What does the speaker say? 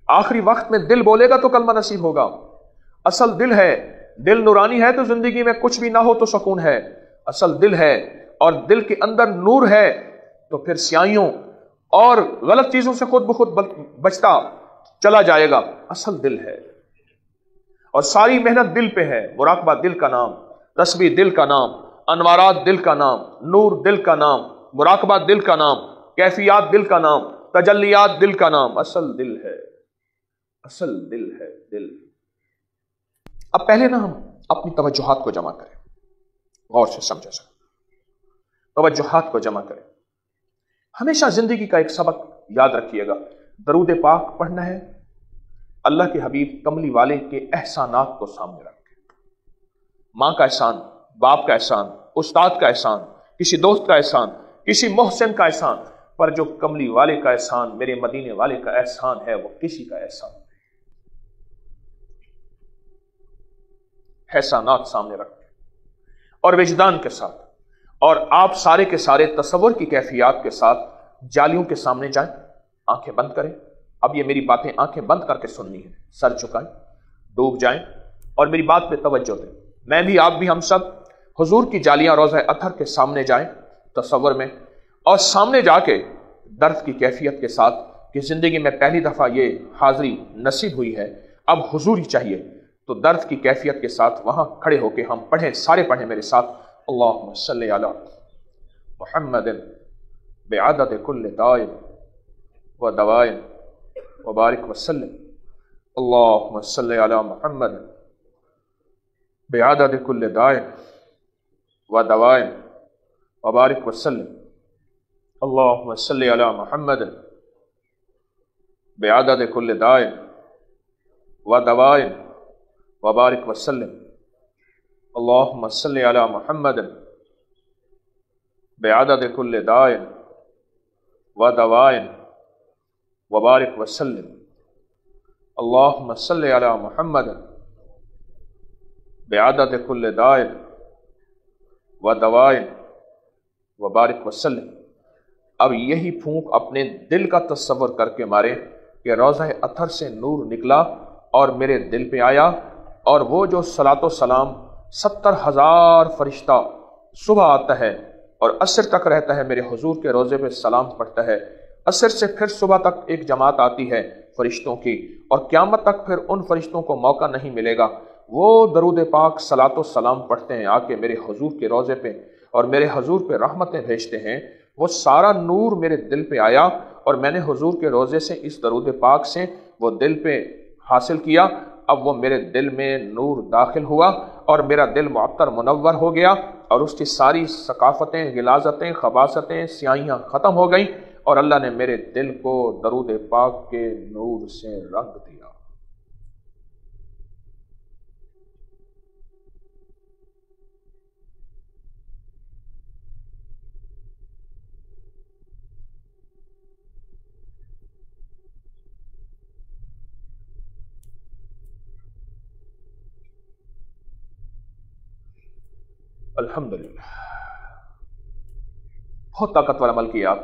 آخری وقت میں دل بولے گا تو کلمہ نصیب ہوگا. اصل دل ہے، دل نورانی ہے تو زندگی میں کچھ بھی نہ ہو تو سکون ہے. اصل دل ہے اور دل کے اندر نور ہے تو پھر سیاہیوں اور غلط چیزوں سے خود بخود بچتا چلا جائے گا. اصل دل ہے اور ساری محنت دل پہ ہے. مراقبہ دل کا نام، تسبیح دل کا نام، انوارات دل کا نام، نور دل کا نام، مراقبہ دل کا نام، کیفیات دل کا نام، تجلیات دل کا نام. اصل دل ہے، اصل دل ہے دل. اب پہلے نا ہم اپنی توجہات کو جمع کریں، غور سے سمجھا سکیں، توجہات کو جمع کریں. ہمیشہ زندگی کا ایک سبق یاد رکھیے گا، درود پاک پڑھنا ہے، اللہ کے حبیب کملی والے کے احسانات کو سامنے رکھ کے. ماں کا احسان، باپ کا احسان، استاد کا احسان، کسی دوست کا احسان، کسی محسن کا احسان، پر جو کملی والے کا احسان، میرے مدینے والے کا احسان ہے، وہ کسی کا احسان نہیں. احسانات سامنے رکھ کے اور وجدان کے ساتھ، اور آپ سارے کے سارے تصور کی کیفیات کے ساتھ جالیوں کے سامنے جائیں، آنکھیں بند کریں. اب یہ میری باتیں آنکھیں بند کر کے سننی ہے. سر جھکائیں، ڈوب جائیں اور میری بات پہ توجہ دیں. میں بھی، آپ بھی، ہم سب حضور کی جالیاں روضہ اطہر کے سامنے جائیں تصور میں، اور سامنے جا کے درد کی کیفیت کے ساتھ کہ زندگی میں پہلی دفعہ یہ حاضری نصیب ہوئی ہے، اب حضور ہی چاہیے، تو درد کی کیفیت کے ساتھ وہاں کھڑے ہو کے ہم پڑھیں، سارے پڑھیں میرے ساتھ. اللہم صلی علی محمد بعدد کل دائن و دوائن وبارک وسلم. اللہم صلی علی محمد بعدد کل دائن و دوائن وبارک وسلم. اللہم صلی علی محمد بعدد کل دائن و دوائن وبارک وسلم. اللہم صلی علی محمد بعدد کل دائن و دوائن وبارک وسلم. اللہم صلی علی محمد بعدد کل دائن و دوائن وبارک وسلم. اب یہی پھونک اپنے دل کا تصور کر کے مارے کہ روضہ اطہر سے نور نکلا اور میرے دل پہ آیا، اور وہ جو صلاۃ و سلام 70,000 فرشتہ صبح آتا ہے اور عصر تک رہتا ہے میرے حضور کے روضے پہ سلام پڑھتا ہے، عصر سے پھر صبح تک ایک جماعت آتی ہے فرشتوں کی، اور قیامت تک پھر ان فرشتوں کو موقع نہیں ملے گا. وہ درود پاک صلاۃ و سلام پڑھتے ہیں آ کے میرے حضور کے روضے پہ، اور میرے حضور پہ رحمتیں بھیجتے ہیں. وہ سارا نور میرے دل پہ آیا اور میں نے حضور کے روضے سے اس درود پاک سے وہ دل پہ حاصل کیا. اب وہ میرے دل میں نور داخل ہوا اور میرا دل معطر منور ہو گیا، اور اس کی ساری ثقافتیں، غلاظتیں، خباثتیں، سیاہیاں ختم ہو گئیں، اور اللہ نے میرے دل کو درود پاک کے نور سے رنگ دیا. الحمدللہ، بہت طاقتور عمل کیا آپ.